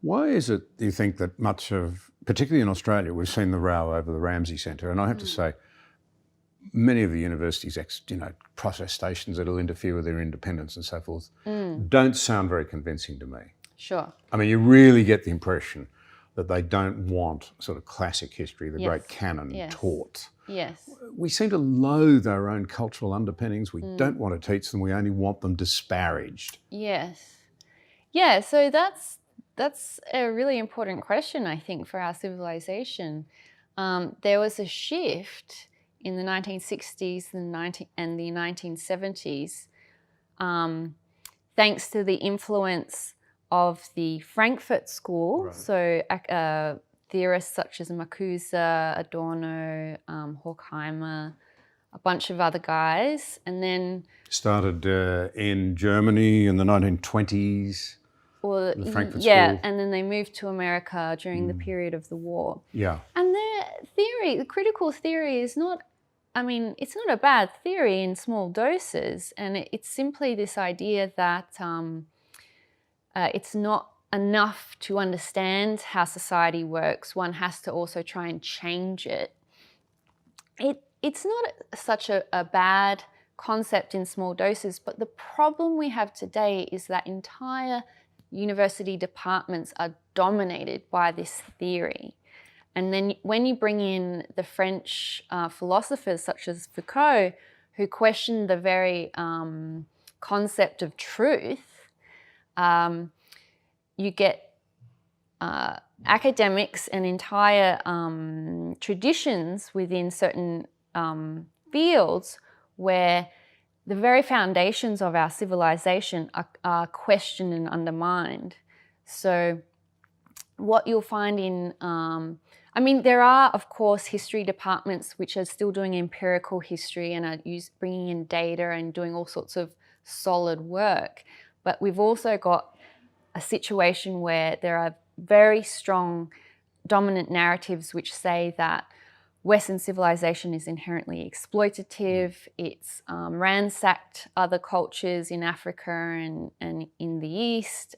Why is it, do you think, that much of, particularly in Australia, we've seen the row over the Ramsay Centre, and I have to say, many of the universities, protestations that'll interfere with their independence and so forth, don't sound very convincing to me. Sure. I mean, you really get the impression that they don't want sort of classic history, the great canon taught. Yes. We seem to loathe our own cultural underpinnings. We don't want to teach them. We only want them disparaged. Yes. Yeah, so that's a really important question, I think, for our civilization. There was a shift in the 1960s and the 1970s, thanks to the influence of the Frankfurt School. Right. So theorists such as Marcuse, Adorno, Horkheimer, a bunch of other guys, and then started in Germany in the 1920s. Well, the Frankfurt yeah, School. And then they moved to America during the period of the war. Yeah. And their theory, the critical theory, is not, I mean, it's not a bad theory in small doses, and it's simply this idea that it's not enough to understand how society works. One has to also try and change it. It's not such a bad concept in small doses, but the problem we have today is that entire university departments are dominated by this theory. And then when you bring in the French philosophers such as Foucault, who questioned the very concept of truth, you get academics and entire traditions within certain fields where the very foundations of our civilization are questioned and undermined. So what you'll find in, I mean, there are, of course, history departments which are still doing empirical history and are bringing in data and doing all sorts of solid work. But we've also got a situation where there are very strong dominant narratives which say that Western civilization is inherently exploitative. It's ransacked other cultures in Africa and in the East.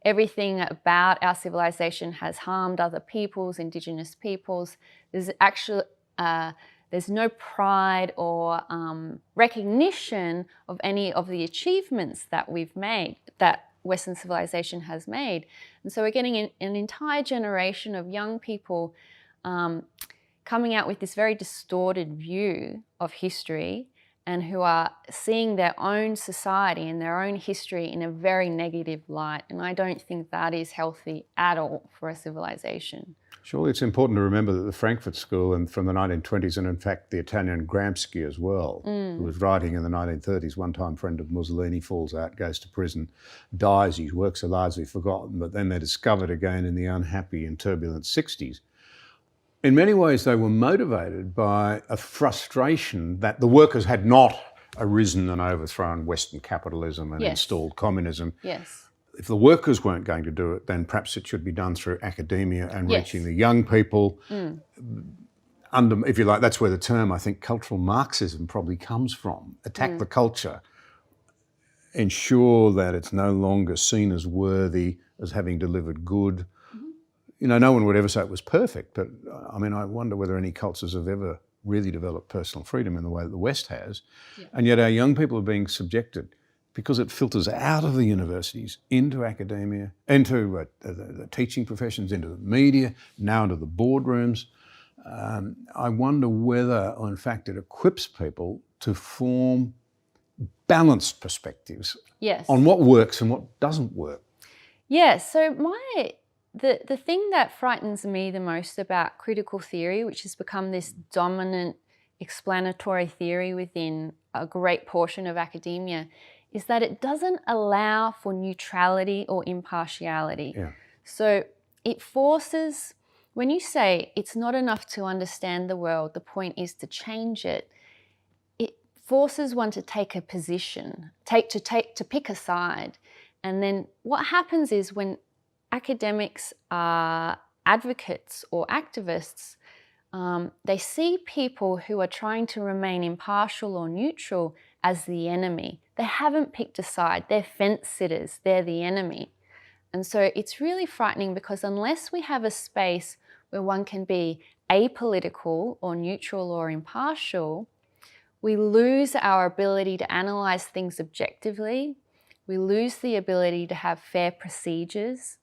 Everything about our civilization has harmed other peoples, indigenous peoples. There's actually there's no pride or recognition of any of the achievements that we've made, that Western civilization has made. And so we're getting an entire generation of young people coming out with this very distorted view of history and who are seeing their own society and their own history in a very negative light. And I don't think that is healthy at all for a civilization. Surely it's important to remember that the Frankfurt School and from the 1920s, and in fact the Italian Gramsci as well, who was writing in the 1930s, one-time friend of Mussolini, falls out, goes to prison, dies, his works are largely forgotten, but then they're discovered again in the unhappy and turbulent 60s. In many ways, they were motivated by a frustration that the workers had not arisen and overthrown Western capitalism and installed communism. Yes. If the workers weren't going to do it, then perhaps it should be done through academia and reaching the young people. If you like, that's where the term, I think, cultural Marxism probably comes from. Attack the culture, ensure that it's no longer seen as worthy, as having delivered good. You know, no one would ever say it was perfect, but I mean, I wonder whether any cultures have ever really developed personal freedom in the way that the West has. Yeah. And yet our young people are being subjected, because it filters out of the universities into academia, into the teaching professions, into the media, now into the boardrooms. I wonder whether, in fact, it equips people to form balanced perspectives on what works and what doesn't work. Yeah, so the thing that frightens me the most about critical theory, which has become this dominant explanatory theory within a great portion of academia, is that it doesn't allow for neutrality or impartiality. Yeah. So it forces, when you say it's not enough to understand the world, the point is to change it, it forces one to take a position, to pick a side. And then what happens is when academics are advocates or activists, they see people who are trying to remain impartial or neutral as the enemy. They haven't picked a side. They're fence sitters. They're the enemy. And so it's really frightening, because unless we have a space where one can be apolitical or neutral or impartial, we lose our ability to analyse things objectively. We lose the ability to have fair procedures.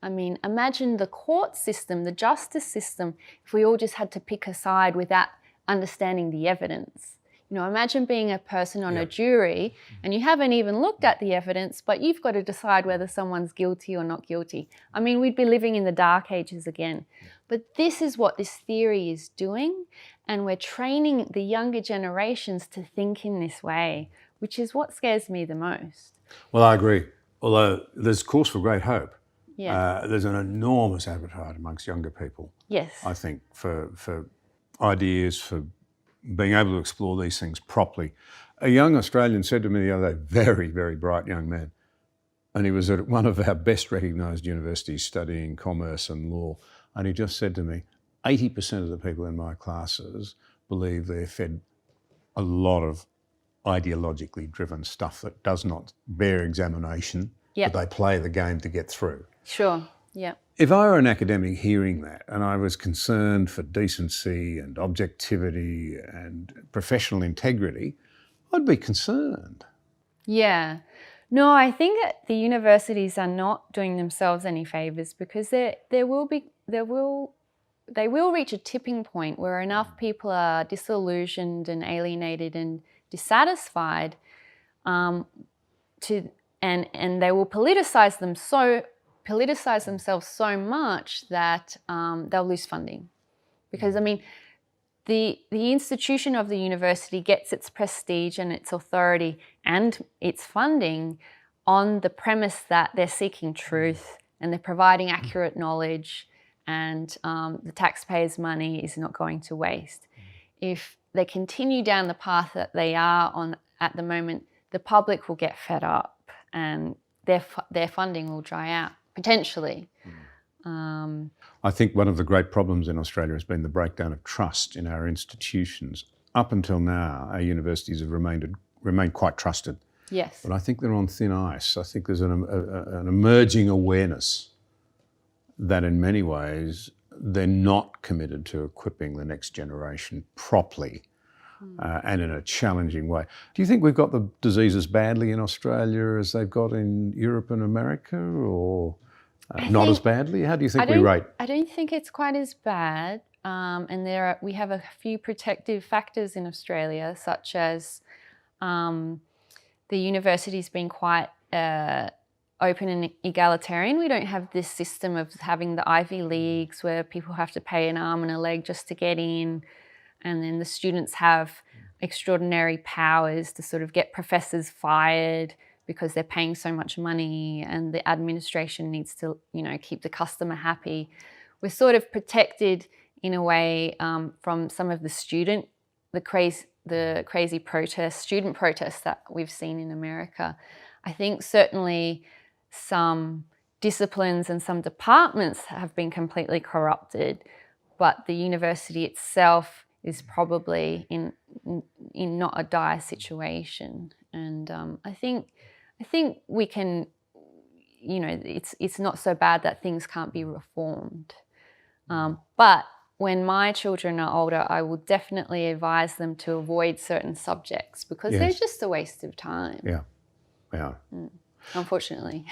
I mean, imagine the court system, the justice system, if we all just had to pick a side without understanding the evidence. You know, imagine being a person on a jury and you haven't even looked at the evidence, but you've got to decide whether someone's guilty or not guilty. I mean, we'd be living in the dark ages again. But this is what this theory is doing, and we're training the younger generations to think in this way, which is what scares me the most. Well, I agree. Although there's cause for great hope. Yeah. There's an enormous appetite amongst younger people. Yes. I think for ideas, for being able to explore these things properly. A young Australian said to me the other day, very, very bright young man, and he was at one of our best recognised universities studying commerce and law, and he just said to me, 80% of the people in my classes believe they're fed a lot of ideologically driven stuff that does not bear examination, but they play the game to get through. Sure, yeah. If I were an academic hearing that and I was concerned for decency and objectivity and professional integrity, I'd be concerned. Yeah. No, I think that the universities are not doing themselves any favours, because they will reach a tipping point where enough people are disillusioned and alienated and dissatisfied, and they will politicize themselves so much that they'll lose funding. Because, I mean, the institution of the university gets its prestige and its authority and its funding on the premise that they're seeking truth and they're providing accurate knowledge, and the taxpayers' money is not going to waste. If they continue down the path that they are on at the moment, the public will get fed up and their funding will dry out, potentially. I think one of the great problems in Australia has been the breakdown of trust in our institutions. Up until now, our universities have remained quite trusted. Yes. But I think they're on thin ice. I think there's an emerging awareness that in many ways they're not committed to equipping the next generation properly and in a challenging way. Do you think we've got the disease as badly in Australia as they've got in Europe and America, or not as badly? How do you think we rate? I don't think it's quite as bad. And we have a few protective factors in Australia, such as the universities being quite open and egalitarian. We don't have this system of having the Ivy Leagues where people have to pay an arm and a leg just to get in, and then the students have extraordinary powers to sort of get professors fired because they're paying so much money, and the administration needs to, keep the customer happy. We're sort of protected in a way from some of the crazy student protests that we've seen in America. I think certainly some disciplines and some departments have been completely corrupted, but the university itself is probably in not a dire situation. And I think we can, it's not so bad that things can't be reformed. But when my children are older, I will definitely advise them to avoid certain subjects, because they're just a waste of time. Yeah. Unfortunately.